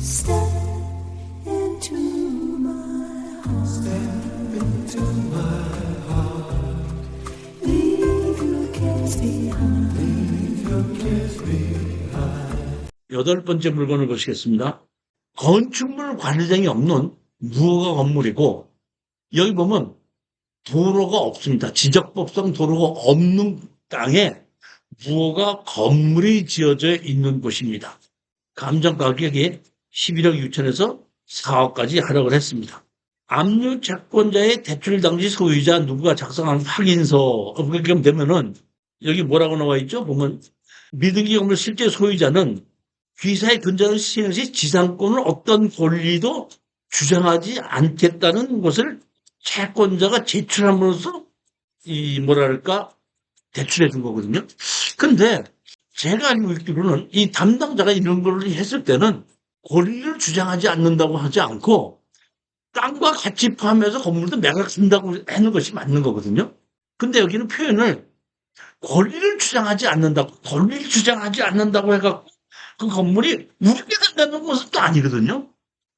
Step into my heart. Step into my heart. Leave your cares behind. Leave your cares behind. 여덟 번째 물건을 보시겠습니다. 건축물 관리장이 없는 무허가 건물이고, 여기 보면 도로가 없습니다. 지적법상 도로가 없는 땅에 무허가 건물이 지어져 있는 곳입니다. 감정 가격이 11억 6천에서 4억까지 하락을 했습니다. 압류 채권자의 대출 당시 소유자 누구가 작성한 확인서 그렇게 되면은 여기 뭐라고 나와 있죠? 보면 미등기 건물 실제 소유자는 귀사의 근저를 시행 시 지상권을 어떤 권리도 주장하지 않겠다는 것을 채권자가 제출함으로써 대출해 준 거거든요. 근데 제가 알고 있기로는 이 담당자가 이런 걸 했을 때는 권리를 주장하지 않는다고 하지 않고 땅과 같이 포함해서 건물도 매각한다고 하는 것이 맞는 거거든요. 근데 여기는 표현을 권리를 주장하지 않는다고 해갖고 그 건물이 우리가 간다는 것은 또 아니거든요.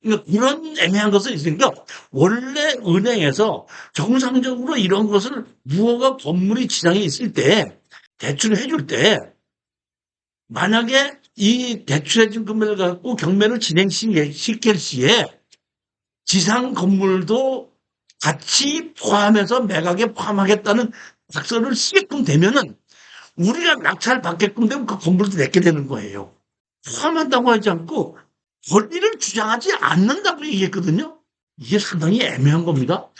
그러니까 이런 애매한 것은 있으니까 원래 은행에서 정상적으로 이런 것을 무허가 건물이 지장이 있을 때 대출을 해줄 때 만약에 이 대출해준 금액을 갖고 경매를 진행시킬 시에 지상 건물도 같이 포함해서 매각에 포함하겠다는 작성을 쓰게끔 되면은 우리가 낙찰 받게끔 되면 그 건물도 내게 되는 거예요. 포함한다고 하지 않고 권리를 주장하지 않는다고 얘기했거든요. 이게 상당히 애매한 겁니다.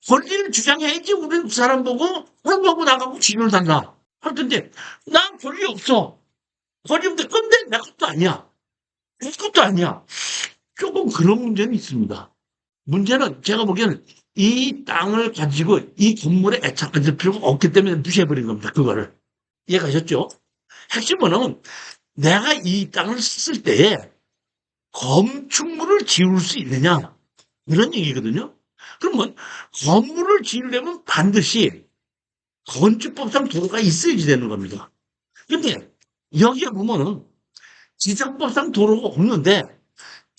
권리를 주장해야지 우리 그 사람 보고 홍보하고 나가고 지를 단다. 할 텐데 난 권리 없어. 권리 없는데 근데 내 것도 아니야. 내 것도 아니야. 조금 그런 문제는 있습니다. 문제는 제가 보기에는 이 땅을 가지고 이 건물에 애착할 필요가 없기 때문에 무시해버린 겁니다. 그거를. 이해가셨죠? 핵심은 내가 이 땅을 쓸 때에 건축물을 지을 수 있느냐 이런 얘기거든요. 그러면 건물을 지으려면 반드시 건축법상 도로가 있어야지 되는 겁니다. 근데 여기에 보면은 지적법상 도로가 없는데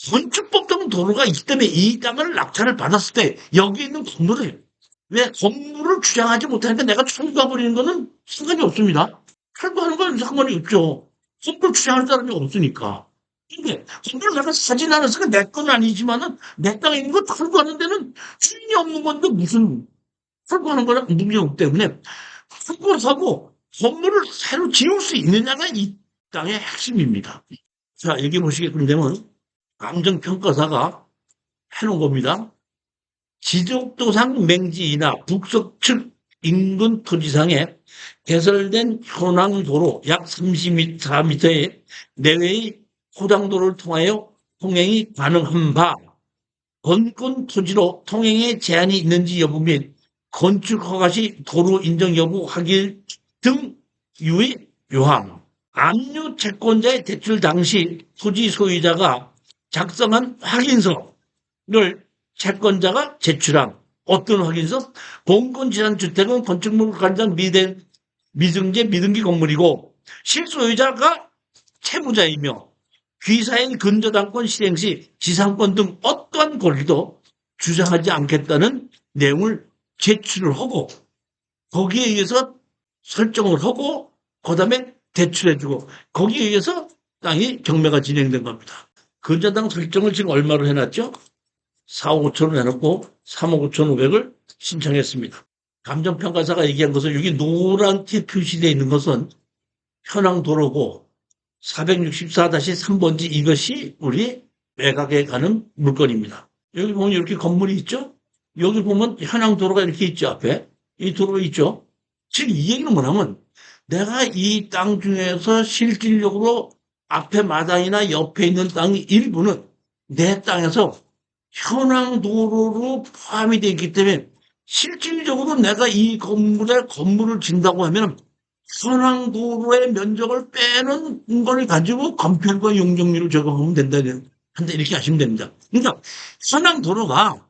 건축법상 도로가 있기 때문에 이 땅을 낙찰을 받았을 때 여기 있는 건물을 왜 건물을 주장하지 못하니까 내가 철거해버리는 거는 상관이 없습니다. 철거하는 건 상관이 없죠. 건물 주장할 사람이 없으니까. 근데 건물을 내가 사진 않았으니까 내 건 아니지만은 내 땅에 있는 거 철거하는 데는 주인이 없는 건데 무슨 철거하는 거랑 문제 없기 때문에 철거를 하고 건물을 새로 지을 수 있느냐가 이 땅의 핵심입니다. 자, 여기 보시게 되면 감정평가사가 해놓은 겁니다. 지적도상 맹지이나 북서측 인근 토지상에 개설된 현황도로 약 34m의 내외의 포장도로를 통하여 통행이 가능한 바 건권 토지로 통행에 제한이 있는지 여부 및 건축 허가 시 도로 인정 여부 확인 등 유의 요함. 압류 채권자의 대출 당시 토지 소유자가 작성한 확인서를 채권자가 제출한 어떤 확인서? 공권지상주택은 건축물 관장 미등재 미등기 건물이고 실소유자가 채무자이며 귀사인 근저당권 실행 시 지상권 등 어떠한 권리도 주장하지 않겠다는 내용을 제출을 하고 거기에 의해서 설정을 하고 그다음에 대출해주고 거기에 의해서 땅이 경매가 진행된 겁니다. 근저당 설정을 지금 얼마로 해놨죠? 4억 5천을 해놓고 3억 5천5백을 신청했습니다. 감정평가사가 얘기한 것은 여기 노란티 표시되어 있는 것은 현황도로고 464-3번지 이것이 우리 매각에 가는 물건입니다. 여기 보면 이렇게 건물이 있죠? 여기 보면 현황도로가 이렇게 있죠, 앞에. 이 도로가 있죠? 즉, 이 얘기는 뭐냐면 내가 이 땅 중에서 실질적으로 앞에 마당이나 옆에 있는 땅 일부는 내 땅에서 현황도로로 포함이 되어 있기 때문에 실질적으로 내가 이 건물을 진다고 하면 현황도로의 면적을 빼는 걸 가지고 건폐율과 용적률을 적용하면 된다. 이렇게 하시면 됩니다. 그러니까 현황도로가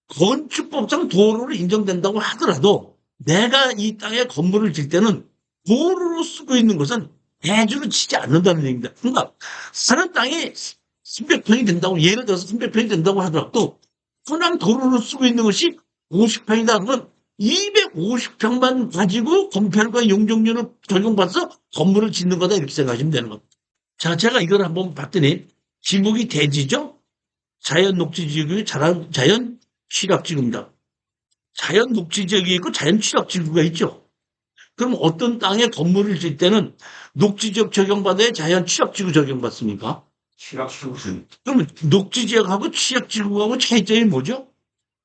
건축법상 도로로 인정된다고 하더라도 내가 이 땅에 건물을 질 때는 도로로 쓰고 있는 것은 대주로 치지 않는다는 얘기입니다. 그러니까 사는 땅이 300평이 된다고, 예를 들어서 300평이 된다고 하더라도, 그냥 도로를 쓰고 있는 것이 50평이다. 그러면 250평만 가지고 건폐율과 용적률을 적용받아서 건물을 짓는 거다. 이렇게 생각하시면 되는 겁니다. 자, 제가 이걸 한번 봤더니, 지목이 대지죠? 자연 녹지 지역이 자연 취락 지구입니다. 자연 녹지 지역이 있고 자연 취락 지구가 있죠. 그럼 어떤 땅에 건물을 짓을 때는 녹지 지역 적용받아야 자연 취락 지구 적용받습니까? 취약수준 그러면 녹지 지역하고 취약 지구하고 차이점이 뭐죠?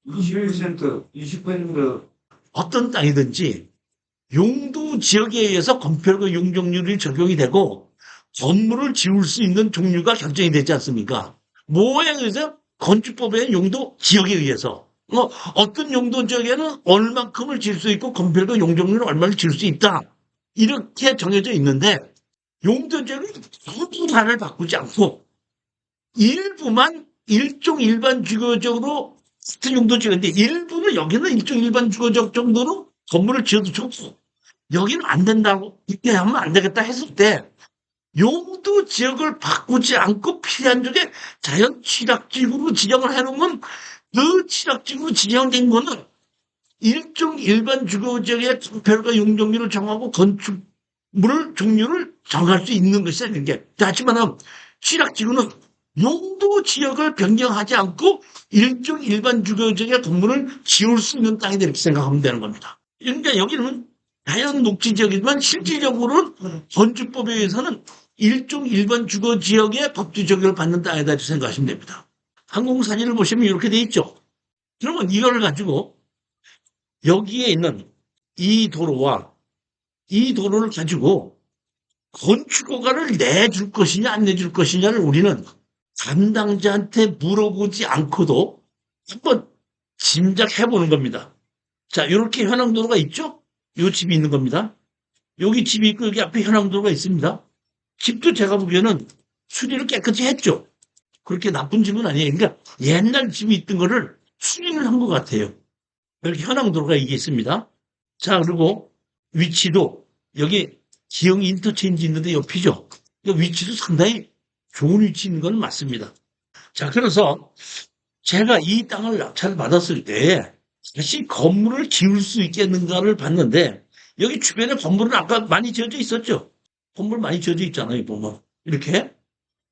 21%, 20% 어떤 땅이든지 용도 지역에 의해서 건폐율과 용적률이 적용이 되고 건물을 지을 수 있는 종류가 결정이 되지 않습니까? 뭐에 의해서? 건축법의 용도 지역에 의해서. 어떤 용도 지역에는 얼만큼을 지을 수 있고 건폐율과 용적률은 얼마를 지을 수 있다. 이렇게 정해져 있는데 용도 지역은 모두 다를 바꾸지 않고 일부만 일종 일반 주거적으로 같은 용도 지역인데 일부는 여기는 일종 일반 주거적 정도로 건물을 지어도 좋고 여기는 안 된다고 이렇게 하면 안 되겠다 했을 때 용도 지역을 바꾸지 않고 필요한 쪽에 자연 취락지구로 지정을 해놓으면 그 취락지구로 지정된 거는 일종 일반 주거지역의 건폐율과 용적률을 정하고 건축물 종류를 정할 수 있는 것이야. 이게 하지만 취락지구는 용도 지역을 변경하지 않고 일종 일반 주거지역의 건물을 지을 수 있는 땅이다 이렇게 생각하면 되는 겁니다. 그러니까 여기는 자연 녹지 지역이지만 실질적으로는 건축법에 의해서는 일종 일반 주거 지역의 법규 적용을 받는 땅이다 이렇게 생각하시면 됩니다. 항공사진을 보시면 이렇게 돼 있죠. 그러면 이걸 가지고 여기에 있는 이 도로와 이 도로를 가지고 건축허가를 내줄 것이냐 안 내줄 것이냐를 우리는 담당자한테 물어보지 않고도 한번 짐작해 보는 겁니다. 자, 이렇게 현황도로가 있죠? 이 집이 있는 겁니다. 여기 집이 있고 여기 앞에 현황도로가 있습니다. 집도 제가 보기에는 수리를 깨끗이 했죠. 그렇게 나쁜 집은 아니에요. 그러니까 옛날 집이 있던 거를 수리를 한 것 같아요. 이렇게 현황도로가 이게 있습니다. 자, 그리고 위치도 여기 기흥 인터체인지 있는데 옆이죠. 그러니까 위치도 상당히 좋은 위치 있는 건 맞습니다. 자, 그래서 제가 이 땅을 낙찰 받았을 때 다시 건물을 지을 수 있겠는가를 봤는데 여기 주변에 건물은 아까 많이 지어져 있었죠. 건물 많이 지어져 있잖아요, 보면. 이렇게.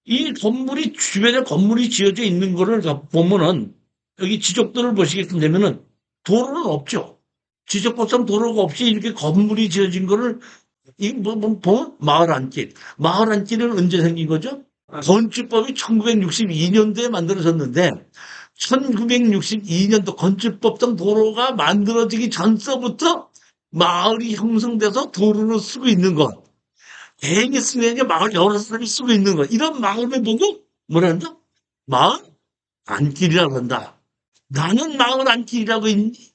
이 건물이, 주변에 건물이 지어져 있는 거를 보면은 여기 지적도를 보시게끔 되면은 도로는 없죠. 지적법상 도로가 없이 이렇게 건물이 지어진 거를 마을 안길. 마을 안길은 언제 생긴 거죠? 건축법이 1962년도에 만들어졌는데 1962년도 건축법상 도로가 만들어지기 전서부터 마을이 형성돼서 도로를 쓰고 있는 것. 개인이 쓰는 게 마을 여러 사람이 쓰고 있는 것. 이런 마을을 보고 뭐란다? 마을 안길이라고 한다. 나는 마을 안길이라고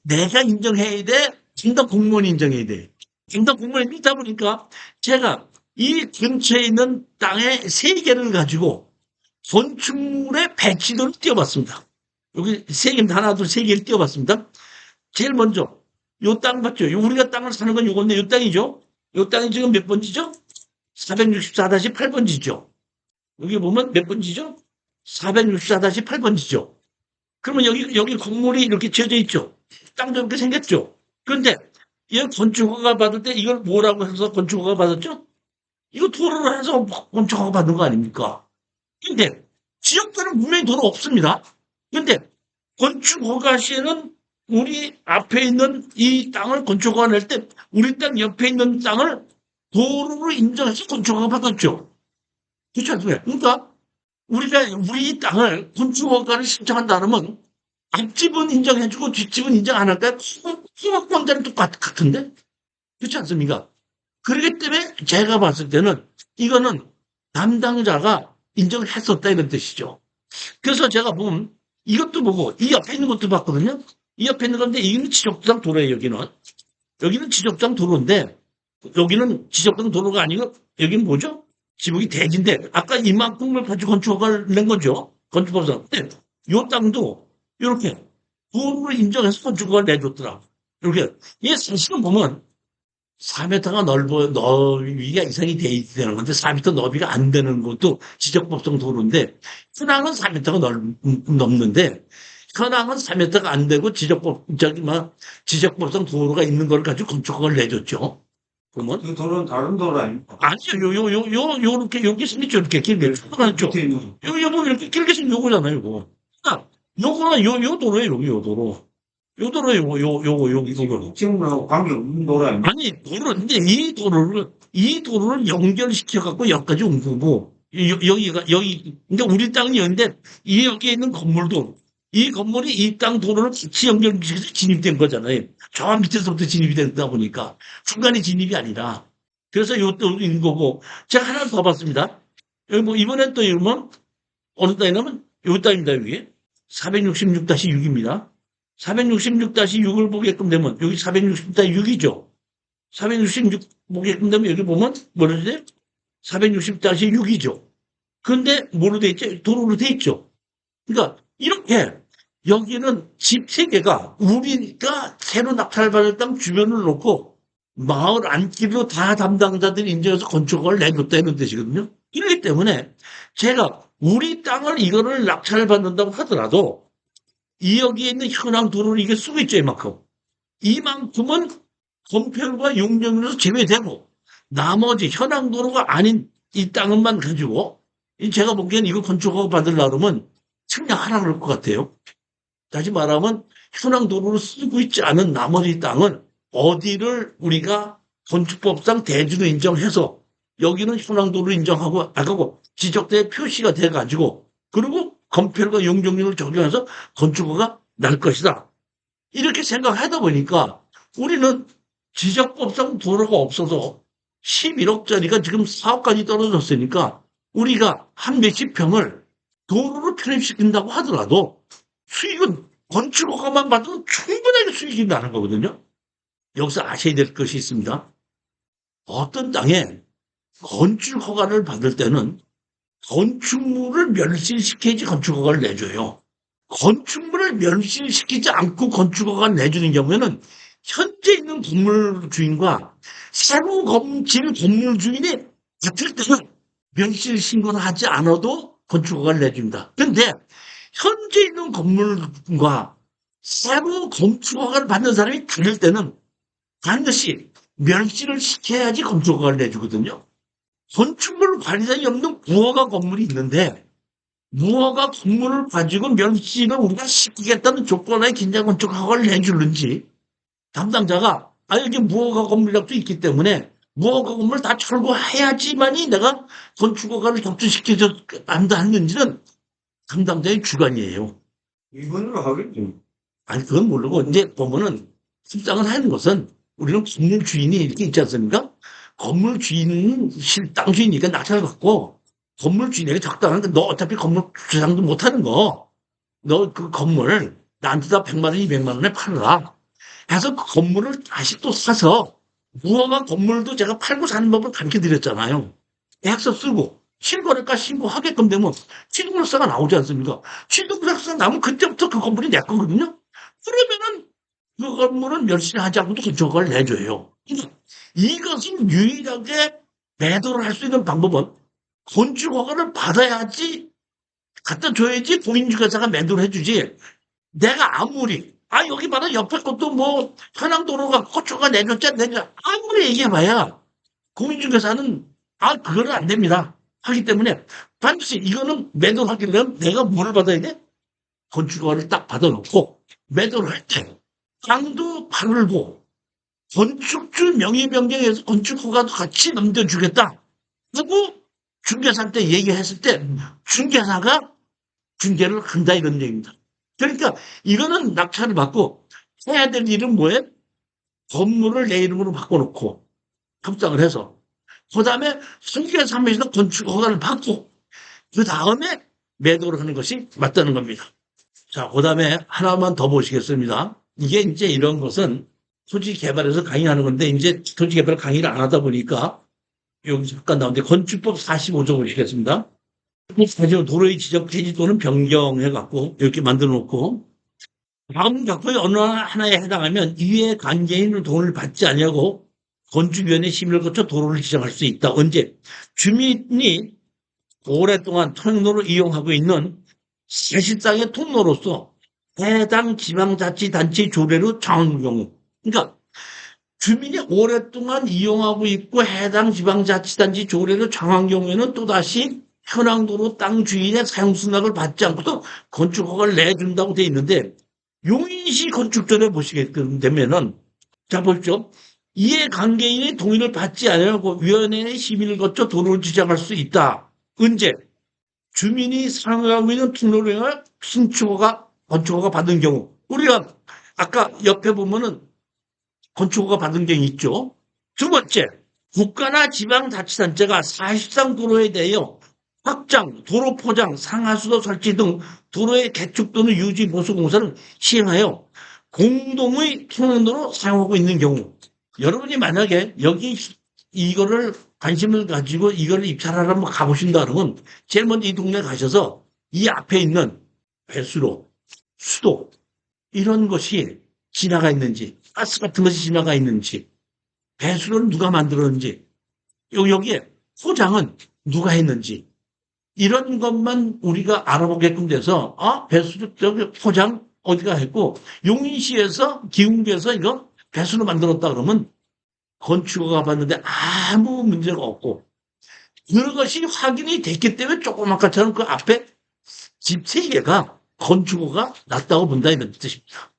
내가 인정해야 돼? 김덕 공무원이 인정해야 돼. 김덕 공무원이 있다 보니까 제가 이 근처에 있는 땅의 3개를 가지고 건축물의 배치도를 띄워봤습니다. 여기 3개, 하나, 둘, 3개를 띄워봤습니다. 제일 먼저 요 땅 봤죠? 우리가 땅을 사는 건 요건데 요 땅이죠? 요 땅이 지금 몇 번지죠? 464-8번지죠. 여기 보면 몇 번지죠? 464-8번지죠. 그러면 여기 건물이 이렇게 지어져 있죠. 땅도 이렇게 생겼죠. 그런데 이 건축허가 받을 때 이걸 뭐라고 해서 건축허가 받았죠? 이거 도로를 해서 건축허가 받는 거 아닙니까? 근데 지역별은 분명히 도로 없습니다. 근데 건축허가 시에는 우리 앞에 있는 이 땅을 건축허가 낼 때 우리 땅 옆에 있는 땅을 도로로 인정해서 건축허가 받았죠. 그렇지 않습니까? 그러니까 우리 땅을 건축허가를 신청한다 그러면 앞집은 인정해주고 뒷집은 인정 안 할까요? 소유권자는 똑같은데? 그렇지 않습니까? 그렇기 때문에 제가 봤을 때는 이거는 담당자가 인정을 했었다 이런 뜻이죠. 그래서 제가 보면 이것도 보고 이 옆에 있는 것도 봤거든요. 이 옆에 있는 건데 이거는 지적장 도로예요. 여기는 지적장 도로인데 여기는 지적장 도로가 아니고 여기는 뭐죠? 지붕이 대지인데 아까 이만큼을 가지고 건축허가를 낸 거죠. 건축법상. 근데 이 땅도 이렇게 도로를 인정해서 건축허가를 내줬더라. 이렇게. 이게 사실은 보면 4m가 너비가 이상이 돼 있어야 되는 건데 4m 너비가 안 되는 것도 지적법정 도로인데 현황은 4m가 넘는데 현황은 4m가 안 되고 지적법정 도로가 있는 걸 가지고 건축허가를 내줬죠. 그러면 그 도로는 다른 도로 아닙니까? 아니요, 요렇게, 요렇게 생겼죠. 이렇게 길게. 쭉 밑에 있는 요, 뭐, 이렇게 길게 생긴 요거잖아요, 요거. 그러니까, 요거는 요 도로예요, 요 도로. 요 도로예요, 요거. 지금하고 관계없는 도로 아닙니까? 아니, 근데 이 도로를 연결시켜갖고 여기까지 온 거고, 그러니까 우리 땅이 여기인데, 여기에 있는 건물도, 이 건물이 이 땅 도로를 같이 연결시켜서 진입된 거잖아요. 저 밑에서부터 진입이 된다 보니까, 중간에 진입이 아니라. 그래서 요또 있는 거고, 제가 하나 더 봤습니다. 여기 뭐, 이번엔 또 이러면, 어느 땅이냐면, 요 땅입니다, 여기. 466-6입니다. 466-6을 보게끔 되면, 여기 466-6이죠. 466 보게끔 되면, 여기 보면, 뭐라 그러지? 460-6이죠. 근데, 뭐로 돼 있죠? 도로로 돼 있죠. 그러니까, 이렇게, 여기는 집 세 개가, 우리가 새로 낙찰받을 땅 주변을 놓고, 마을 안길로 다 담당자들이 인정해서 건축을 내줬다는 뜻이거든요. 그렇기 때문에, 제가 우리 땅을 이거를 낙찰을 받는다고 하더라도, 이 여기에 있는 현황 도로를 이게 쓰고 있죠, 이만큼. 이만큼은 건폐율과 용적률에서 제외되고, 나머지 현황 도로가 아닌 이 땅만 가지고, 제가 보기엔 이거 건축허가 받으려고 그러면 측량하라 그럴 것 같아요. 다시 말하면, 현황 도로를 쓰고 있지 않은 나머지 땅은 어디를 우리가 건축법상 대지로 인정해서, 여기는 현황 도로를 인정하고, 아까고 지적대에 표시가 돼가지고, 그리고 건폐율과 용적률을 적용해서 건축허가 날 것이다. 이렇게 생각하다 보니까 우리는 지적법상 도로가 없어서 11억짜리가 지금 4억까지 떨어졌으니까 우리가 한 몇십 평을 도로로 편입시킨다고 하더라도 수익은 건축허가만 받으면 충분하게 수익이 나는 거거든요. 여기서 아셔야 될 것이 있습니다. 어떤 땅에 건축허가를 받을 때는 건축물을 멸실시켜야지 건축허가를 내줘요. 건축물을 멸실시키지 않고 건축허가를 내주는 경우에는 현재 있는 건물 주인과 새로 검질 건물 주인이 같을 때는 멸실 신고를 하지 않아도 건축허가를 내줍니다. 그런데 현재 있는 건물과 새로 건축허가를 받는 사람이 다를 때는 반드시 멸실을 시켜야지 건축허가를 내주거든요. 건축물 관리자이 없는 무허가 건물이 있는데 무허가 건물을 가지고 멸실을 우리가 시키겠다는 조건하에 긴장 건축허가를 내주는지 담당자가 여기 무허가 건물이라도 있기 때문에 무허가 건물 다 철거해야지만이 내가 건축허가를 격추시켜줘 한다 했는지는 담당자의 주관이에요. 이번으로 하겠죠. 아니 그건 모르고 이제 보면은 입장을 하는 것은 우리는 건물 주인이 이렇게 있지 않습니까? 건물 주인은 땅 주인이니까 낙찰을 받고 건물 주인에게 적당한 너 어차피 건물 주상도 못하는 거 너 그 건물 나한테 다 100만 원, 200만 원에 팔아라. 해서 그 건물을 다시 또 사서 무허가 건물도 제가 팔고 사는 법을 가르쳐 드렸잖아요. 계약서 쓰고 실거래가 신고하게끔 되면 취득물세가 나오지 않습니까? 취득물세가 나오면 그때부터 그 건물이 내 거거든요. 그러면은 그 건물은 멸실하지 않고도 건축허가를 내줘요. 그러니까 이것은 유일하게 매도를 할 수 있는 방법은 건축허가를 받아야지 갖다 줘야지 공인중개사가 매도를 해주지. 내가 아무리 여기 봐라 옆에 것도 뭐 현황도로가 건축허가 내줬자 아무리 얘기해봐야 공인중개사는 그거는 안 됩니다. 하기 때문에 반드시 이거는 매도를 하기 위해서 내가 뭐를 받아야 돼? 건축허가를 딱 받아놓고 매도를 할 때 땅도 팔고 건축주 명의 변경해서 건축허가도 같이 넘겨주겠다 하고 중개사한테 얘기했을 때 중개사가 중개를 한다 이런 얘기입니다. 그러니까 이거는 낙찰을 받고 해야 될 일은 뭐예요? 건물을 내 이름으로 바꿔놓고 협상을 해서 그다음에 중개사에서 건축허가를 받고 그다음에 매도를 하는 것이 맞다는 겁니다. 자, 그다음에 하나만 더 보시겠습니다. 이게 이제 이런 것은 토지개발에서 강의하는 건데 이제 토지개발 강의를 안 하다 보니까 여기 잠깐 나오는데 건축법 45조 보시겠습니다. 도로의 지적 폐지 또는 변경해 갖고 이렇게 만들어 놓고 다음 작품의 어느 하나에 해당하면 이에 관계인을 돈을 받지 않냐고 건축위원회 심의를 거쳐 도로를 지정할 수 있다. 언제? 주민이 오랫동안 통행로를 이용하고 있는 사실상의 통로로서 해당 지방자치단체 조례로 정한 경우. 그러니까 주민이 오랫동안 이용하고 있고 해당 지방자치단체 조례를 정한 경우에는 또다시 현황도로 땅 주인의 사용수납을 받지 않고도 건축허가를 내준다고 돼 있는데 용인시 건축조례 보시게 되면은 자 보십시오. 이해관계인의 동의를 받지 않으려고 위원회의 심의를 거쳐 도로를 지정할 수 있다. 언제? 주민이 사용하고 있는 통로를 신축허가, 건축허가 받은 경우. 우리가 아까 옆에 보면은 건축허가 받은 경우 있죠. 두 번째, 국가나 지방자치단체가 사실상 도로에 대하여 확장, 도로 포장, 상하수도 설치 등 도로의 개축 또는 유지 보수 공사를 시행하여 공동의 통행로로 사용하고 있는 경우. 여러분이 만약에 여기 이거를 관심을 가지고 이거를 입찰하러 한번 가보신다 그러면 제일 먼저 이 동네 가셔서 이 앞에 있는 배수로, 수도 이런 것이 지나가 있는지, 가스 같은 것이 지나가 있는지, 배수로는 누가 만들었는지, 여기에 포장은 누가 했는지 이런 것만 우리가 알아보게끔 돼서 배수로 저기 포장 어디가 했고 용인시에서 기흥구에서 이거 배수로 만들었다 그러면 건축허가 받는데 아무 문제가 없고 그것이 확인이 됐기 때문에 조그맣게처럼 그 앞에 집 3개가 건축허가 났다고 본다 이런 뜻입니다.